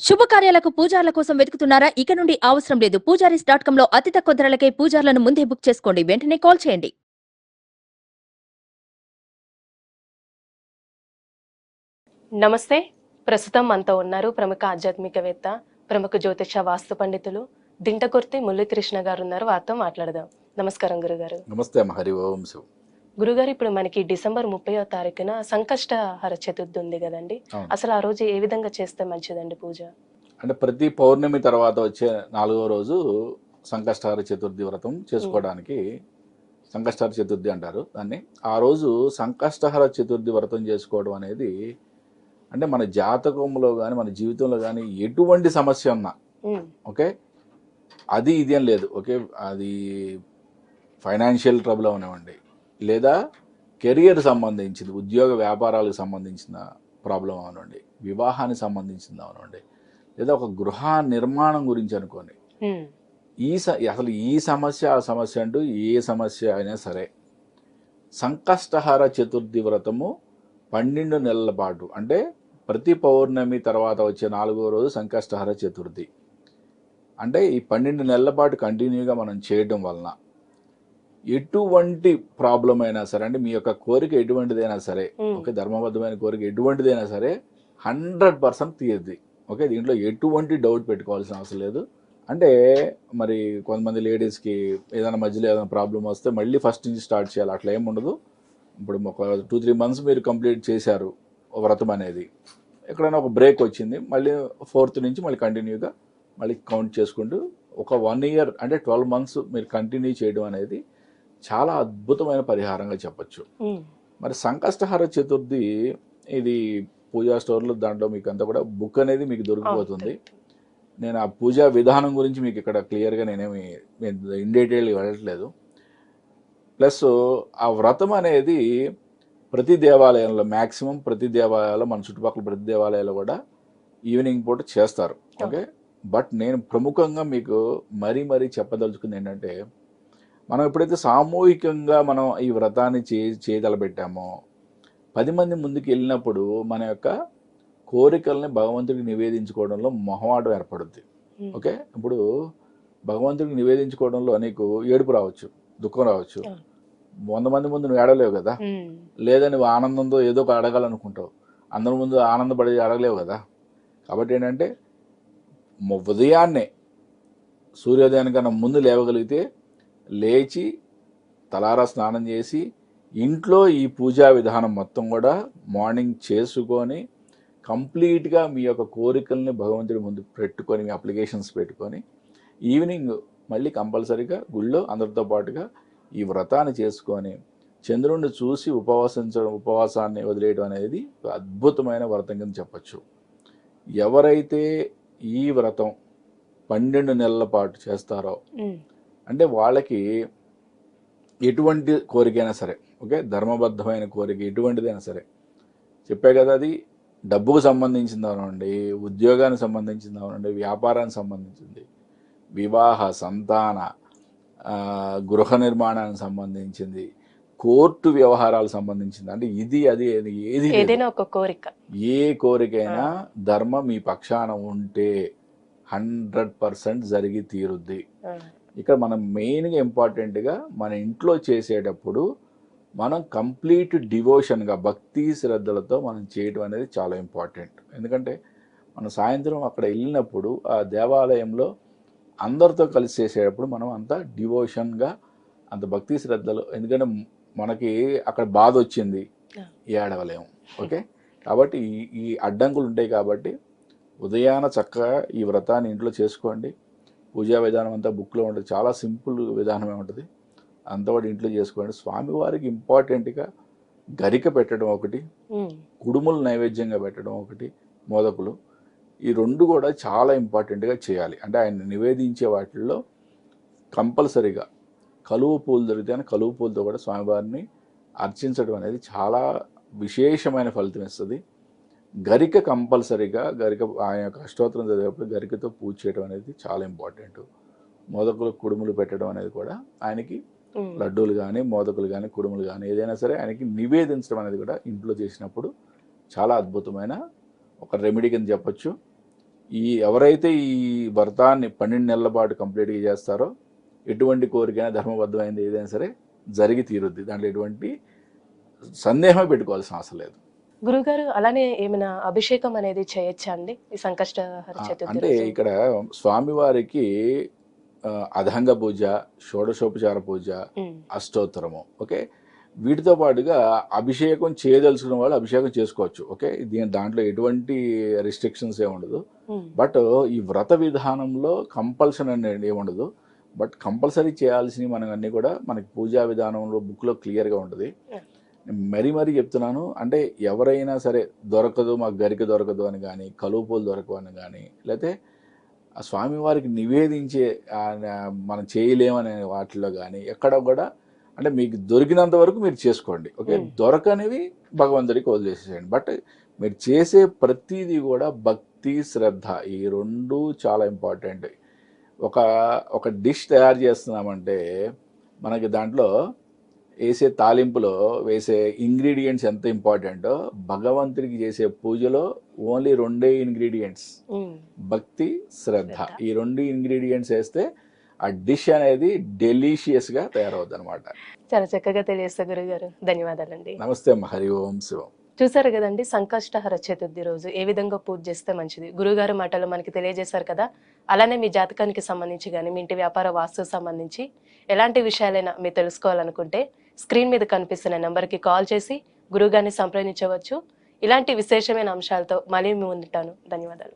శుభకార్యాలకు పూజార్ల కోసం వెతుకుతున్నారా? ఇక నుండి అవసరం లేదు. పూజారీస్.com లో అతి తక్కువ ధరలకే పూజార్లను ముందే బుక్ చేసుకోండి. వెంటనే కాల్ చేయండి. నమస్తే. ప్రస్తుతం మనతో ఉన్నారు ప్రముఖ ఆధ్యాత్మికవేత్త, ప్రముఖ జ్యోతిష వాస్తు పండితులు దింటకుర్తి మురళీకృష్ణ గారు ఉన్నారు. వారితో మాట్లాడదాం. నమస్కారం గురుగారు. నమస్తే అమ్మ. హరి ఓం శివ. గురుగారు, ఇప్పుడు మనకి డిసెంబర్ 30వ తారీఖున సంకష్టహర చతుర్థి ఉంది కదండి. అసలు ఆ రోజు ఏ విధంగా చేస్తే మంచిదండి పూజ? అంటే ప్రతి పౌర్ణమి తర్వాత వచ్చే 4వ రోజు సంకష్టహర చతుర్థి వ్రతం చేసుకోవడానికి సంకష్టహర చతుర్థి అంటారు దాన్ని. ఆ రోజు సంకష్టహర చతుర్థి వ్రతం చేసుకోవడం అనేది అంటే మన జాతకంలో కానీ మన జీవితంలో కానీ ఎటువంటి సమస్య ఉన్నా ఓకే, అది ఇది అని లేదు. ఓకే, అది ఫైనాన్షియల్ ట్రబుల్ అవనివ్వండి, లేదా కెరియర్ సంబంధించింది, ఉద్యోగ వ్యాపారాలకు సంబంధించిన ప్రాబ్లం అవనండి, వివాహానికి సంబంధించింది అవనండి, లేదా ఒక గృహ నిర్మాణం గురించి అనుకోండి. అసలు ఈ సమస్య ఆ సమస్య అంటూ ఏ సమస్య అయినా సరే సంకష్టహర చతుర్థి వ్రతము 12 నెలల పాటు, అంటే ప్రతి పౌర్ణమి తర్వాత వచ్చే 4వ రోజు సంకష్టహర చతుర్థి, అంటే ఈ 12 నెలల పాటు కంటిన్యూగా మనం చేయడం వలన ఎటువంటి ప్రాబ్లం అయినా సరే, అంటే మీ యొక్క కోరిక ఎటువంటిదైనా సరే, ఓకే, ధర్మబద్ధమైన కోరిక ఎటువంటిదైనా సరే 100% తీరుద్ది. ఓకే, దీంట్లో ఎటువంటి డౌట్ పెట్టుకోవాల్సిన అవసరం లేదు. అంటే మరి కొంతమంది లేడీస్కి ఏదైనా మధ్యలో ఏదైనా ప్రాబ్లం వస్తే మళ్ళీ ఫస్ట్ నుంచి స్టార్ట్ చేయాలి, అట్లా ఏమి ఉండదు. ఇప్పుడు ఒక 2-3 మంత్స్ మీరు కంప్లీట్ చేశారు వ్రతం అనేది, ఎక్కడైనా ఒక బ్రేక్ వచ్చింది, మళ్ళీ 4th నుంచి మళ్ళీ కంటిన్యూగా మళ్ళీ కౌంట్ చేసుకుంటూ ఒక 1 ఇయర్ అంటే 12 మంత్స్ మీరు కంటిన్యూ చేయడం అనేది చాలా అద్భుతమైన పరిహారంగా చెప్పచ్చు. మరి సంకష్టహర చతుర్థి ఇది పూజా స్టోర్లో దాంట్లో మీకు అంతా కూడా బుక్ అనేది మీకు దొరికిపోతుంది. నేను ఆ పూజా విధానం గురించి మీకు ఇక్కడ క్లియర్గా నేనేమి ఇన్ డీటెయిల్ వెళ్ళట్లేదు. ప్లస్ ఆ వ్రతం అనేది ప్రతి దేవాలయంలో మ్యాక్సిమం ప్రతి దేవాలయాల్లో, మన చుట్టుపక్కల ప్రతి దేవాలయాల్లో కూడా ఈవినింగ్ పూట చేస్తారు. ఓకే, బట్ నేను ప్రముఖంగా మీకు మరీ చెప్పదలుచుకుంది ఏంటంటే, మనం ఎప్పుడైతే సామూహికంగా మనం ఈ వ్రతాన్ని చేయతలపెట్టామో 10 మంది ముందుకు వెళ్ళినప్పుడు మన యొక్క కోరికల్ని భగవంతుడికి నివేదించుకోవడంలో మొహమాటం ఏర్పడుద్ది. ఓకే, ఇప్పుడు భగవంతుడికి నివేదించుకోవడంలో నీకు ఏడుపు రావచ్చు, దుఃఖం రావచ్చు. 100 మంది ముందు నువ్వు ఏడలేవు కదా, లేదా నువ్వు ఆనందంతో ఏదో ఒక అడగాలనుకుంటావు, అందరి ముందు ఆనందపడి అడగలేవు కదా. కాబట్టి ఏంటంటే ఉదయాన్నే సూర్యోదయానికన్నా ముందు లేవగలిగితే లేచి తలారా స్నానం చేసి ఇంట్లో ఈ పూజా విధానం మొత్తం కూడా మార్నింగ్ చేసుకొని కంప్లీట్గా మీ యొక్క కోరికల్ని భగవంతుడి ముందు పెట్టుకొని, మీ అప్లికేషన్స్ పెట్టుకొని ఈవినింగ్ మళ్ళీ కంపల్సరీగా గుళ్ళో అందరితో పాటుగా ఈ వ్రతాన్ని చేసుకొని చంద్రుడిని చూసి ఉపవాసాన్ని వదిలేయడం అనేది అద్భుతమైన వ్రతం కింద చెప్పచ్చు. ఎవరైతే ఈ వ్రతం 12 నెలల పాటు చేస్తారో అంటే వాళ్ళకి ఎటువంటి కోరికైనా సరే, ఓకే, ధర్మబద్ధమైన కోరిక ఎటువంటిదైనా సరే, చెప్పే కదా, అది డబ్బుకు సంబంధించింది అవనండి, ఉద్యోగానికి సంబంధించింది అవనండి, వ్యాపారానికి సంబంధించింది, వివాహ సంతాన గృహ నిర్మాణానికి సంబంధించింది, కోర్టు వ్యవహారాలకు సంబంధించింది, అంటే ఇది అది ఏది ఏదైనా ఒక కోరిక, ఏ కోరికైనా ధర్మం మీ పక్షాన ఉంటే 100% జరిగి తీరుద్ది. ఇక్కడ మనం మెయిన్గా ఇంపార్టెంట్గా మన ఇంట్లో చేసేటప్పుడు మనం కంప్లీట్ డివోషన్గా భక్తి శ్రద్ధలతో మనం చేయడం అనేది చాలా ఇంపార్టెంట్. ఎందుకంటే మనం సాయంత్రం అక్కడ వెళ్ళినప్పుడు ఆ దేవాలయంలో అందరితో కలిసి చేసేటప్పుడు మనం అంత డివోషన్గా, అంత భక్తి శ్రద్ధలు, ఎందుకంటే మనకి అక్కడ బాధ వచ్చింది ఏడవలేము. ఓకే, కాబట్టి ఈ అడ్డంకులు ఉంటాయి. కాబట్టి ఉదయాన చక్కగా ఈ వ్రతాన్ని ఇంట్లో చేసుకోండి. పూజా విధానం అంతా బుక్లో ఉంటుంది, చాలా సింపుల్ విధానమే ఉంటుంది, అంతా కూడా ఇంట్లో చేసుకోండి. స్వామివారికి ఇంపార్టెంట్గా గరిక పెట్టడం ఒకటి, కుడుములు నైవేద్యంగా పెట్టడం ఒకటి, మోదకులు, ఈ 2 కూడా చాలా ఇంపార్టెంట్గా చేయాలి. అంటే ఆయన నివేదించే వాటిల్లో కంపల్సరీగా కలువ పూలు దొరికితే కలువ పూలతో కూడా స్వామివారిని అర్చించడం అనేది చాలా విశేషమైన ఫలితం ఇస్తుంది. గరిక కంపల్సరీగా, గరిక ఆయన యొక్క అష్టోత్తరం చదివేటప్పుడు గరికతో పూజ చేయడం అనేది చాలా ఇంపార్టెంట్. మోదకులు కుడుములు పెట్టడం అనేది కూడా ఆయనకి లడ్డూలు కానీ, మోదకులు కానీ, కుడుములు కానీ ఏదైనా సరే ఆయనకి నివేదించడం అనేది కూడా ఇంట్లో చేసినప్పుడు చాలా అద్భుతమైన ఒక రెమెడీ కింద చెప్పచ్చు. ఎవరైతే ఈ వ్రతాన్ని 12 నెలల పాటు కంప్లీట్గా చేస్తారో ఎటువంటి కోరికైనా ధర్మబద్ధమైంది ఏదైనా సరే జరిగి తీరుద్ది. దాంట్లో ఎటువంటి సందేహమే పెట్టుకోవాల్సిన అవసరం లేదు. గురుగారు అలానే ఏమైనా అభిషేకం అనేది చేయొచ్చా అండి ఈ సంకష్టహర చతుర్థి అంటే రోజు? ఇక్కడ స్వామివారికి అధంగ పూజ, షోడశోపచార పూజ, ఉమ్, అష్టోత్తరము, ఓకే, వీటితో పాటుగా అభిషేకం చేయదలుచుకున్న వాళ్ళు అభిషేకం చేసుకోవచ్చు. ఓకే, దాంట్లో ఎటువంటి రిస్ట్రిక్షన్స్ ఏముండదు. ఉమ్, బట్ ఈ వ్రత విధానంలో కంపల్షన్ అనేది ఏముండదు. బట్ కంపల్సరీ చేయాల్సినవి మనం అన్నీ కూడా మనకి పూజా విధానంలో బుక్లో క్లియర్గా ఉంటుంది. మరీ చెప్తున్నాను, అంటే ఎవరైనా సరే దొరకదు, మాకు గరిక దొరకదు అని కానీ, కలుపులు దొరకవు అని కానీ, లేకపోతే ఆ స్వామివారికి నివేదించే మనం చేయలేమనే వాటిలో కానీ ఎక్కడ కూడా, అంటే మీకు దొరికినంత వరకు మీరు చేసుకోండి. ఓకే, దొరకనివి భగవంతుడికి వదిలేసేయండి. బట్ మీరు చేసే ప్రతిదీ కూడా భక్తి, శ్రద్ధ, ఈ రెండు చాలా ఇంపార్టెంట్. ఒక డిష్ తయారు చేస్తున్నామంటే మనకి దాంట్లో వేసే తాలింపులో వేసే ఇంగ్రీడియంట్స్ ఎంత ఇంపార్టెంటో, భగవంతుడికి చేసే పూజలో ఓన్లీ 2 ఇంగ్రీడియంట్స్, ఉమ్. భక్తి, శ్రద్ధ. ఈ 2 ఇంగ్రీడియంట్స్ వేస్తే ఆ డిష్ అనేది డెలీషియస్గా తయారవుద్ది అనమాట. చాలా చక్కగా తెలియజేస్తారు గురుగారు, ధన్యవాదాలండి. నమస్తే అమ్మ. హరి ఓం శివం. చూసారు కదండి, సంకష్టహర చతుర్థి రోజు ఏ విధంగా పూజ చేస్తే మంచిది గురుగారు మాటలు మనకి తెలియజేశారు కదా. అలానే మీ జాతకానికి సంబంధించి కానీ, మీ ఇంటి వ్యాపార వాస్తు సంబంధించి ఎలాంటి విషయాలైనా మీరు తెలుసుకోవాలనుకుంటే స్క్రీన్ మీద కనిపిస్తున్న నెంబర్కి కాల్ చేసి గురుగారిని సంప్రదించవచ్చు. ఇలాంటి విశేషమైన అంశాలతో మళ్ళీ మీ ముందుంటాను. ధన్యవాదాలు.